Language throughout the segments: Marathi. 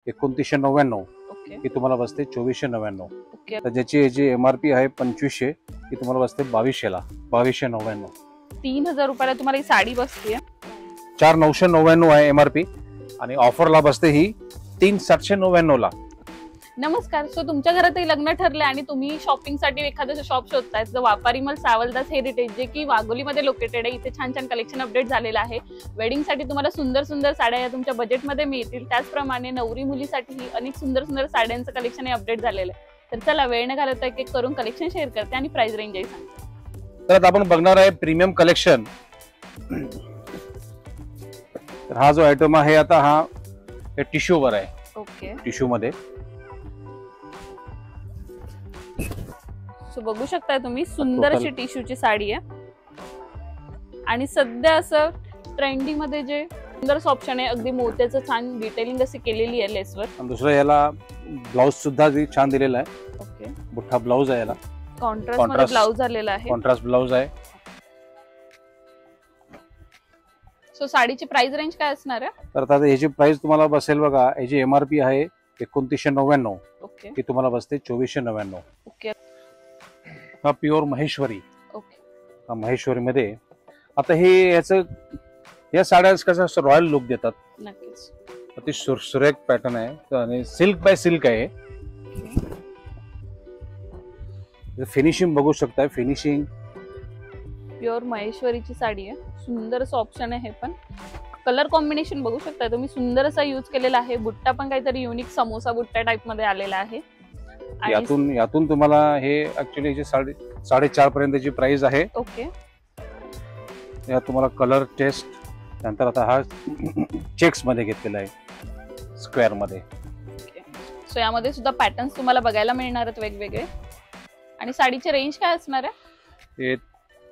2999 ओके ही तुम्हाला बसते 2499. ओके. तर ज्याची जी MRP आहे 2500 ही तुम्हाला बसते 2200ला, 2299. 3000 रुपयाला तुम्हाला ही साडी बसते. 4999 आहे MRP आणि ऑफरला बसते ही 3799ला. नमस्कार. सो तुमच्या घरातही लग्न ठरले आणि तुम्ही शॉपिंगसाठी एखादं शॉप शोधताय तर व्यापारी मल सावलदास हेरिटेज जे की वाघोलीमध्ये लोकेटेड आहे, इथे छान छान कलेक्शन अपडेट झालेलं आहे. वेडिंगसाठी तुम्हाला सुंदर सुंदर साड्या या तुमच्या बजेटमध्ये मिळतील. त्याचप्रमाणे नवरी मुलीसाठीही अनेक सुंदर सुंदर साड्यांचं कलेक्शन हे अपडेट झालेलं आहे. तर चला वेळ न घालवता एक एक करून कलेक्शन शेअर करते आणि प्राइस रेंजही सांगते. तर आता आपण बघणार आहे प्रीमियम कलेक्शन. तर हा जो आयटम आहे आता हा टिश्यू वर आहे. ओके. टिश्यू मध्ये सो बघू शकताय तुम्ही सुंदर अशी टिश्यूची साडी आहे आणि सध्या असं ट्रेंडिंग मध्ये जे सुंदर ऑप्शन आहे, अगदी मोत्याचं छान डिटेलिंग अशी केलेली आहे लेसवर. दुसरं याला ब्लाउज सुद्धा छान दिलेला आहे. ओके. मोठा ब्लाउज आहे याला, कॉन्ट्रास्ट मध्ये ब्लाउज आलेला आहे. कॉन्ट्रास्ट ब्लाउज आहे. सो साडीची प्राइस रेंज काय असणार आहे? तर आता याची प्राइस तुम्हाला बसेल बघा, याची MRP आहे 2999. ओके. ही तुम्हाला बसते 2499. ओके. हा प्युअर महेश्वरी. ओके. हा महेश्वरी मध्ये आता हे याचं या साड्या कसं रॉयल लुक देतात. नक्कीच. अति सुरेख पॅटर्न आहे आणि सिल्क बाय सिल्क आहे. फिनिशिंग बघू शकताय, फिनिशिंग प्युअर महेश्वरीची साडी आहे. सुंदर असं ऑप्शन आहे. हे पण कलर कॉम्बिनेशन बघू शकता तुम्ही, सुंदर असा यूज केलेला आहे. बुट्टा पण काहीतरी युनिक समोसा बुट्टा टाइप मध्ये आलेला आहे. यातून तुम्हाला हे ऍक्च्युली 4.5 पर्यंतची प्राइस आहे. ओके. यात तुम्हाला कलर टेस्ट नंतर आता हा चेक्स मध्ये घेतलेला आहे, स्क्वेअर मध्ये. सो यामध्ये सुद्धा पॅटर्न्स तुम्हाला बघायला मिळणार आहेत वेगवेगळे. आणि साडीची रेंज काय असणार आहे? हे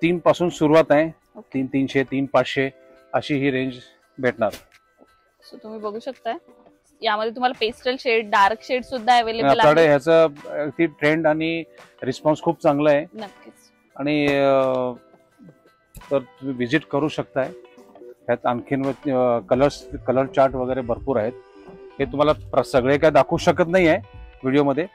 3 पासून सुरुवात आहे. 3,300 3,500 अशी ही रेंज भेटणार. सो तुम्ही बघू शकताय यामध्ये तुम्हाला पेस्टल शेड, डार्क शेड सुद्धा अवेलेबल आहे. ह्याचा ट्रेंड आणि रिस्पॉन्स खूप चांगला आहे. नक्कीच. आणि तर तुम्ही विजिट करू शकताय. ह्यात आणखीन कलर चार्ट वगैरे भरपूर आहेत. हे तुम्हाला सगळे काय दाखवू शकत नाही आहे व्हिडिओमध्ये.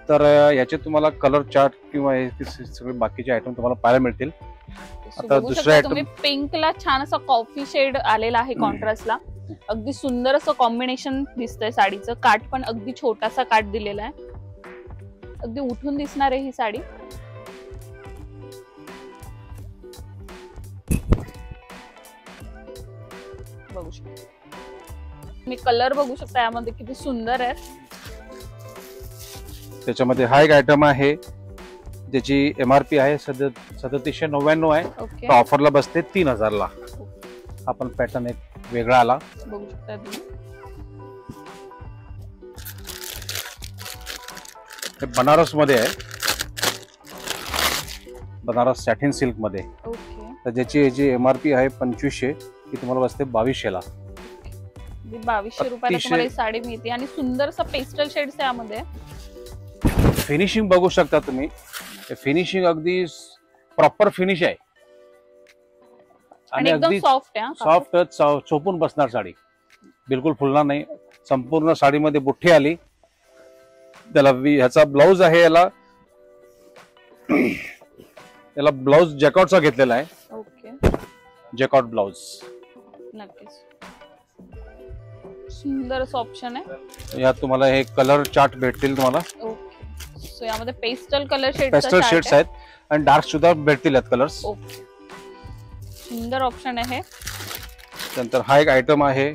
तर याचे तुम्हाला कलर चार्ट किंवा सगळे बाकीचे आयटम तुम्हाला पाहायला मिळतील. आता दुसरा आयटम पिंकला छान असा कॉफी शेड आलेला आहे कॉन्ट्रास्टला. अगदी सुंदर असं कॉम्बिनेशन दिसतंय साडीचं. काठ पण अगदी छोटासा काठ दिलेला आहे. अगदी उठून दिसणार आहे ही साडी. बघू शकता मी कलर बघू शकता यामध्ये किती सुंदर आहे. त्याच्यामध्ये हा एक आयटम आहे ज्याची MRP आहे 3799 आहे. ऑफरला बसते 3000ला. हा पण पॅटर्न एक वेगळा आला. बघू शकता तुम्ही. हे बनारस मध्ये आहे, बनारस सॅटिन सिल्क मध्ये. ओके. तर ज्याची MRP आहे 2500 ही तुम्हाला बसते 2200ला. 2200 रुपयाला तुम्हाला ही साडी मिळते आणि सुंदर असं पेस्टल शेड्स यामध्ये. फिनिशिंग बघू शकता तुम्ही, फिनिशिंग अगदी प्रॉपर फिनिश आहे आणि एकदम सॉफ्ट आहे. सॉफ्ट चोपून बसणार साडी, बिलकुल फुलणार नाही. संपूर्ण साडीमध्ये बुट्टी आली. त्याला ह्याचा ब्लाउज आहे, याला ब्लाउज जॅकॉटचा घेतलेला आहे. ओके. जॅकॉट ब्लाउज. नक्कीच सुंदर असं ऑप्शन आहे. यात तुम्हाला हे कलर चार्ट भेटतील तुम्हाला. ओके. सो यामध्ये पेस्टल कलर शेड्स आहेत आणि डार्क सुद्धा भेटतील यात कलर्स. ओके. सुंदर ऑप्शन आहे. नंतर हा एक आयटम आहे,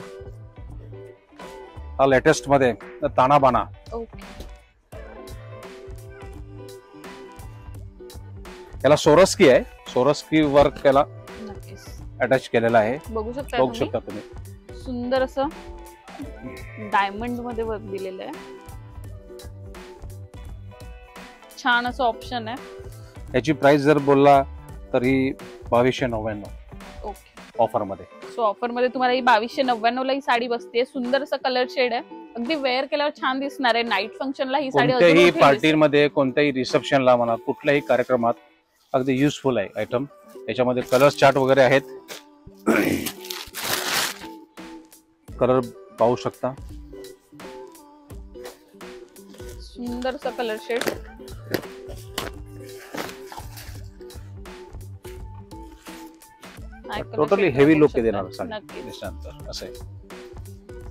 हा लेटेस्ट मध्ये ताना बाना. ओके. याला सोरस्की आहे, सोरस्की वर्क याला नक्कीच अटॅच केलेला आहे. बघू शकता तुम्ही. सुंदर असं डायमंड मध्ये वर्क दिलेलं आहे. छान असं ऑप्शन आहे. याची प्राइस जर बोलला तरी 2299. ओके. ऑफर मध्ये. सो ऑफर मध्ये तुम्हाला ही 2299 ला ही साडी बसते. सुंदर असं कलर शेड आहे. अगदी वेअर केल्यावर छान दिसणार आहे. नाईट फंक्शनला ही साडी कोणत्याही पार्टीमध्ये, कोणत्याही रिसेप्शनला म्हणा, कुठल्याही कार्यक्रमात अगदी युजफुल आहे आयटम. याच्यामध्ये कलर चार्ट वगैरे आहेत. कलर पाहू शकता. सुंदरसा colour shade. Totally heavy look देणार नक्कीच. असं आहे.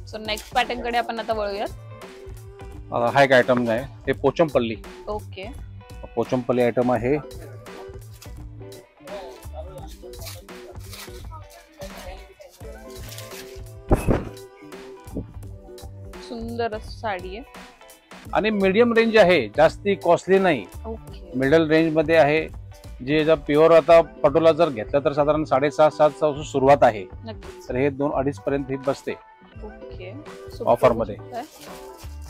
सो नेक्स्ट पॅटर्न कडे आपण आता वळूयात. हा एक आयटम आहे, हे पोचमपल्ली. ओके. पोचमपल्ली आयटम आहे. सुंदर साडी आहे आणि मीडियम रेंज आहे, जास्ती कॉस्टली नाही. ओके. मिडल रेंज मध्ये आहे. जे जर प्युअर आता पटोला जर घेतलं तर साधारण 7.5-7 सुरुवात आहे. नक्कीच. तर हे 2-2.5 पर्यंत ही बसते ओके. ऑफर मध्ये.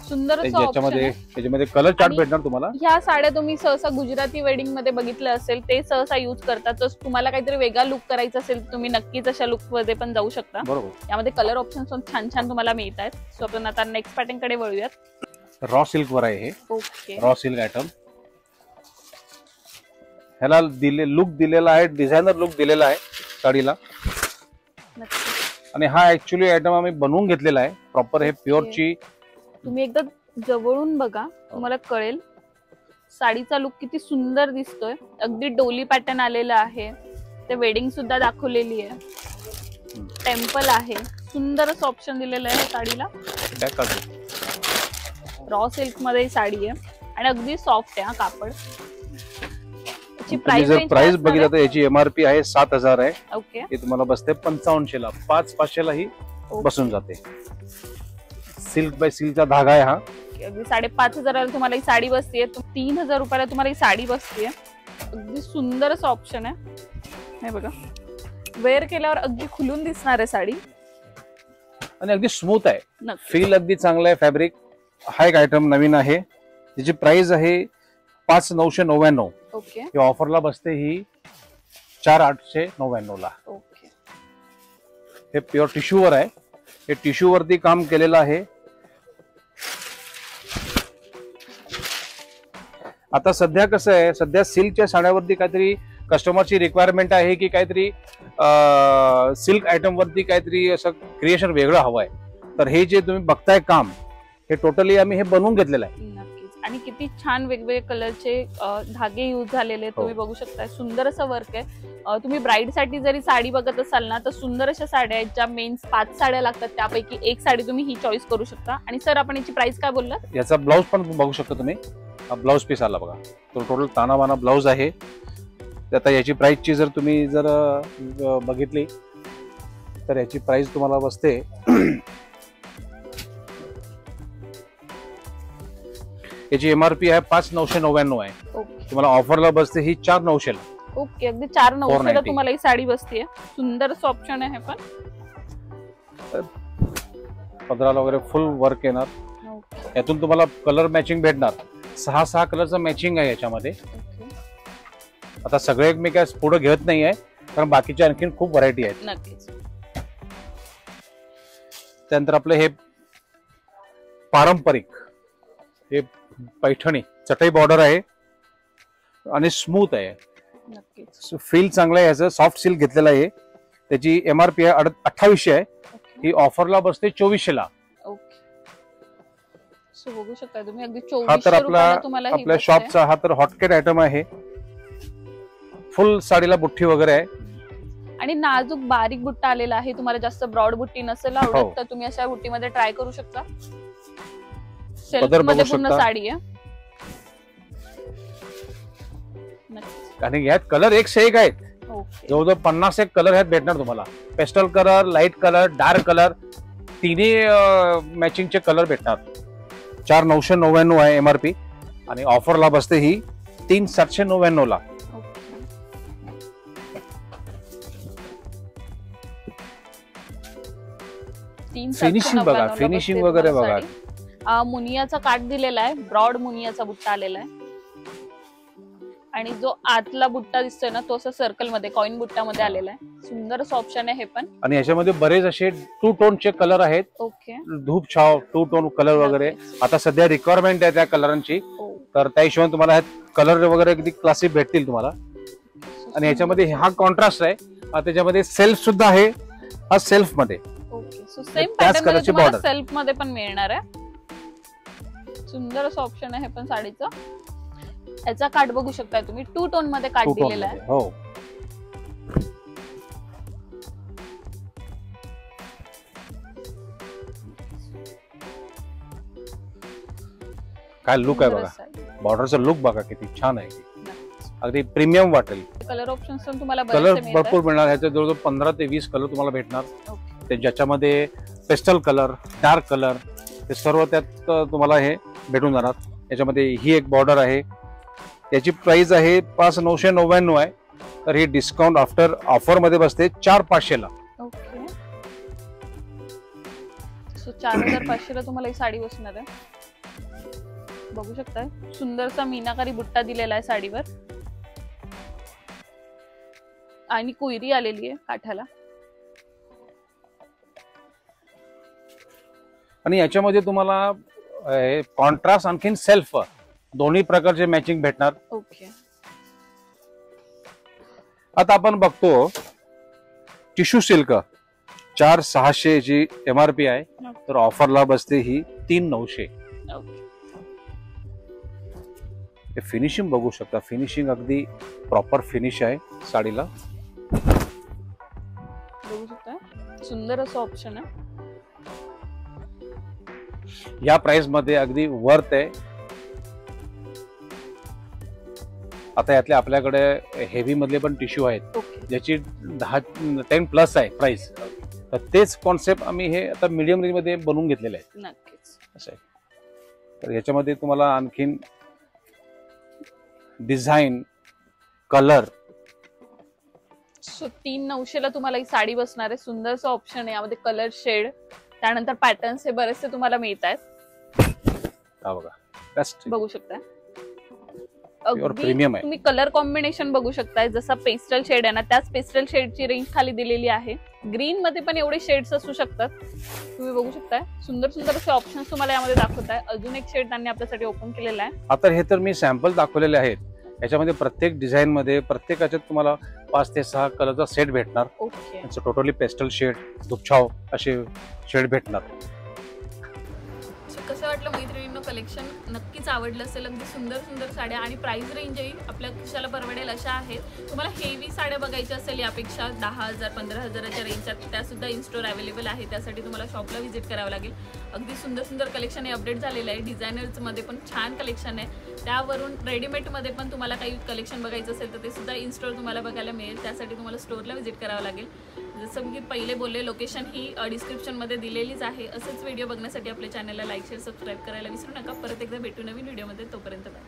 सुंदर असं ऑप्शन आहे. त्याच्यामध्ये कलर चार्ट आणि भेटणार तुम्हाला. ह्या साड्या तुम्ही सहसा गुजराती वेडिंग मध्ये बघितलं असेल, ते सहसा युज करतात. तर तुम्हाला काहीतरी वेगळा लुक करायचा असेल तुम्ही नक्कीच अशा लुक मध्ये पण जाऊ शकता. बरोबर. यामध्ये कलर ऑप्शन पण छान छान तुम्हाला मिळत आहेत. सो आपण आता नेक्स्ट पॅटर्न कडे वळूयात. रॉ सिल्क वर आहे हे. ओके. Raw silk item. ह्याला लुक दिलेला आहे, डिझायनर लुक दिलेला आहे साडीला. नक्कीच. आणि हा ऍक्च्युली आयटम आम्ही बनवून घेतलेला आहे प्रॉपर. हे प्युअरची. तुम्ही एकदा जवळून बघा, तुम्हाला कळेल साडीचा लुक किती सुंदर दिसतोय. अगदी डोली पॅटर्न आलेला आहे. ते वेडिंग सुद्धा दाखवलेली आहे. टेम्पल आहे. सुंदर असं ऑप्शन दिलेलं आहे साडीला. रॉ सिल्क मध्ये ही साडी आहे आणि अगदी सॉफ्ट आहे हा कापड. प्राइस बघितलं तर याची MRP आहे 7,000 आहे. ओके. हे तुम्हाला बसते 5500 ला. 5,500 ही बसून जाते. सिल्क बाय सिल्कचा धागा आहे हा. अगदी 5,500 तुम्हाला ही साडी बसते. 3,000 रुपयाला तुम्हाला ही साडी बसते. अगदी सुंदर असं ऑप्शन आहे. हे बघा, वेअर केल्यावर अगदी खुलून दिसणार आहे साडी आणि अगदी स्मूथ आहे. फील अगदी चांगलं आहे. फॅब्रिक. हा एक आयटम नवीन आहे. त्याची प्राइस आहे 5,999. ओके. ही ऑफरला बसते ही 4,899 ला. ओके. हे प्युअर टिश्यू वर आहे. हे टिश्यू वरती काम केलेलं आहे. आता सध्या कसं आहे, सध्या सिल्कच्या साड्यावरती काहीतरी कस्टमरची रिक्वायरमेंट आहे की काहीतरी सिल्क आयटम वरती काहीतरी असं क्रिएशन वेगळं हवं आहे. तर हे जे तुम्ही बघताय काम, हे टोटली आम्ही हे बनवून घेतलेलं आहे. नक्कीच. आणि किती छान वेगवेगळे कलरचे धागे युज झालेले तुम्ही बघू शकता. सुंदर असं वर्क आहे. तुम्ही ब्राईड साठी जरी साडी बघत असाल ना, तर सुंदर अशा साड्या आहेत ज्या मेन्स 5 साड्या लागतात, त्यापैकी एक साडी तुम्ही ही चॉईस करू शकता. आणि सर, आपण याची प्राइस काय बोललात? याचा ब्लाऊज पण बघू शकता तुम्ही. हा ब्लाऊज पीस आला बघा. तो टोटल तानाबाना ब्लाऊज आहे. आता याची प्राइसची जर तुम्ही जर बघितली तर याची प्राइस तुम्हाला बसते याची MRP आहे 5,999 आहे. तुम्हाला ऑफरला बसते ही 4,900 ला. ओके. अगदी 4,900 ला तुम्हाला ही साडी बसते. सुंदर ऑप्शन आहे. पण पदराला वगैरे फुल वर्क येणार. यातून तुम्हाला कलर मॅचिंग भेटणार. 6 कलरचं मॅचिंग आहे याच्यामध्ये. आता सगळे मी काय पुढे घेत नाही आहे, कारण बाकीचे आणखीन खूप व्हरायटी आहेत. नक्कीच. त्यानंतर आपलं हे पारंपरिक, हे पैठणी चटई बॉर्डर आहे आणि स्मूथ आहे. नक्कीच. फील चांगलं आहे. याचं सॉफ्ट सिल्क घेतलेलं आहे. त्याची MRP आहे 2800 आहे. ही ऑफरला बसते 2400 ला. ओके. सो बघू शकता तुम्ही अगदी हा तर 2400 रुपयाला तुम्हाला आपल्या शॉपचा हा तर हॉटकेट आयटम आहे. फुल साडीला बुट्टी वगैरे आहे आणि नाजूक बारीक बुट्टा आलेला आहे. तुम्हाला जास्त ब्रॉड बुट्टी नसेल आवडत तर तुम्ही अशा बुट्टीमध्ये ट्राय करू शकता. सिल्क मध्ये पूर्ण साडी आहे. आणि यात कलर एक से एक आहेत. जवळजवळ 50 कलर ह्यात भेटणार तुम्हाला. Pastel colour, light colour, dark colour, तिन्ही मॅचिंगचे कलर भेटणार. 4,999 आहे MRP आणि ऑफरला बसते ही 3,799 ला. फिनिशिंग बघा, फिनिशिंग वगैरे बघा. मुनियाचा काठ दिलेला आहे. ब्रॉड मुनियाचा बुट्टा आलेला आहे आणि जो आतला बुट्टा दिसतोय ना, तो असा सर्कल मध्ये कॉइन बुट्टामध्ये आलेला आहे. सुंदर ऑप्शन आहे हे पण. आणि याच्यामध्ये बरेच असे 2 टोनचे कलर आहेत. ओके. धूप छाव 2 टोन कलर वगैरे आता सध्या रिक्वायरमेंट आहे त्या कलरांची. तर त्या हिशोबाने तुम्हाला कलर वगैरे अगदी क्लासिक भेटतील तुम्हाला. आणि याच्यामध्ये हा कॉन्ट्रास्ट आहे. त्याच्यामध्ये सेल्फ सुद्धा आहे. हा सेल्फ मध्ये. ओके. सो सेम पॅटर्न मध्ये तुम्हाला सेल्फ मध्ये पण मिळणार आहे. सुंदर असं ऑप्शन आहे पण साडीचं. याचा काठ बघू शकता तुम्ही, 2 टोन मध्ये काठ Two tone दिलेला आहे. मध्ये. हो, काय लुक आहे सुंदर बघा. असं आहे. बॉर्डरचा लुक बघा किती छान आहे. अगदी प्रीमियम वाटेल. कलर ऑप्शन्स पण तुम्हाला कलर बरेचसे भरपूर मिळणार. ह्याचे जवळजवळ 15 ते 20 कलर तुम्हाला भेटणार. मिळतात. ते ज्याच्यामध्ये पेस्टल कलर, डार्क कलर, हे सर्व त्यात तुम्हाला हे भेटून जाणार. याच्यामध्ये ही एक बॉर्डर आहे. याची प्राइस आहे 5,999 आहे. तर ही डिस्काउंट आफ्टर ऑफर मध्ये बसते 4,500 ला. ओके. सो 4,500 ला तुम्हाला ही साडी बसणार आहे. बघू शकताय सुंदरसा मीनाकारी बुट्टा दिलेला आहे साडीवर आणि कोयरी आलेली आहे काठाला. आणि याच्यामध्ये तुम्हाला कॉन्ट्रास्ट आणखीन सेल्फ दोन्ही प्रकारचे मॅचिंग भेटणार. ओके. आता आपण बघतो टिश्यू सिल्क 4,600 ची MRP आहे. तर ऑफरला बसते ही 3,900. ओके. फिनिशिंग बघू शकता. फिनिशिंग अगदी प्रॉपर फिनिश आहे साडीला. बघू शकता सुंदर असं ऑप्शन आहे. या प्राइस मध्ये अगदी वर्थ आहे. आता यातले आपल्याकडे हेवी मधले पण टिश्यू आहेत ओके. ज्याची 10 प्लस आहे प्राइस. तर तेच कॉन्सेप्ट आम्ही हे आता मीडियम रेंज मध्ये बनवून घेतलेले आहे. नक्कीच. असं आहे. तर याच्यामध्ये तुम्हाला आणखीन डिझाईन, कलर. सो 3,900 ला तुम्हाला ही साडी बसणार आहे. सुंदरचं ऑप्शन आहे. यामध्ये कलर शेड त्यानंतर पॅटर्न्स हे बरेचसे तुम्हाला मिळत आहेत. हा बघा बेस्ट बघू शकता. प्रीमियम आहे. तुम्ही कलर कॉम्बिनेशन बघू शकताय. जसा पेस्टल शेड आहे ना त्याच पेस्टल शेडची रेंज खाली दिलेली आहे. ग्रीन मध्ये पण एवढे शेड्स असू शकतात. तुम्ही बघू शकताय सुंदर सुंदर असे ऑप्शन्स तुम्हाला यामध्ये दाखवत आहे. अजून एक शेड त्यांनी आपल्यासाठी ओपन केलेला आहे. आता हे तर मी सॅम्पल दाखवलेले आहेत. याच्यामध्ये प्रत्येक डिझाईन मध्ये प्रत्येकाच्यात तुम्हाला 5 ते 6 कलरचा सेट भेटणार. ओके. त्यांचं टोटली पेस्टल शेड, दुपछाव असे शेड भेटणार. कसं वाटलं मैत्रिणींनो कलेक्शन? नक्कीच आवडलं असेल. अगदी सुंदर सुंदर साड्या आणि प्राइस रेंजही आपल्या खिशाला परवडेल अशा आहेत. तुम्हाला हेवी साड्या बघायच्या असेल यापेक्षा 10,000 15,000च्या रेंजच्या त्यासुद्धा इन स्टोर अवेलेबल आहे. त्यासाठी तुम्हाला शॉपला व्हिजिट करावं लागेल. अगदी सुंदर सुंदर कलेक्शन हे अपडेट झालेलं आहे. डिझायनर्समध्ये पण छान कलेक्शन आहे. त्यावरून रेडीमेडमध्ये पण तुम्हाला काही कलेक्शन बघायचं असेल तर ते सुद्धा इन स्टोर तुम्हाला बघायला मिळेल. त्यासाठी तुम्हाला स्टोरला व्हिजिट करावं लागेल. जसं मी पहिले बोलले लोकेशन ही डिस्क्रिप्शनमध्ये दिलेलीच आहे. असंच व्हिडिओ बघण्यासाठी आपल्या चॅनलला लाईक शेअर सबस्क्राईब करायला विसरू नका. परत एकदा भेटू नवीन व्हिडिओमध्ये. तोपर्यंत बाय.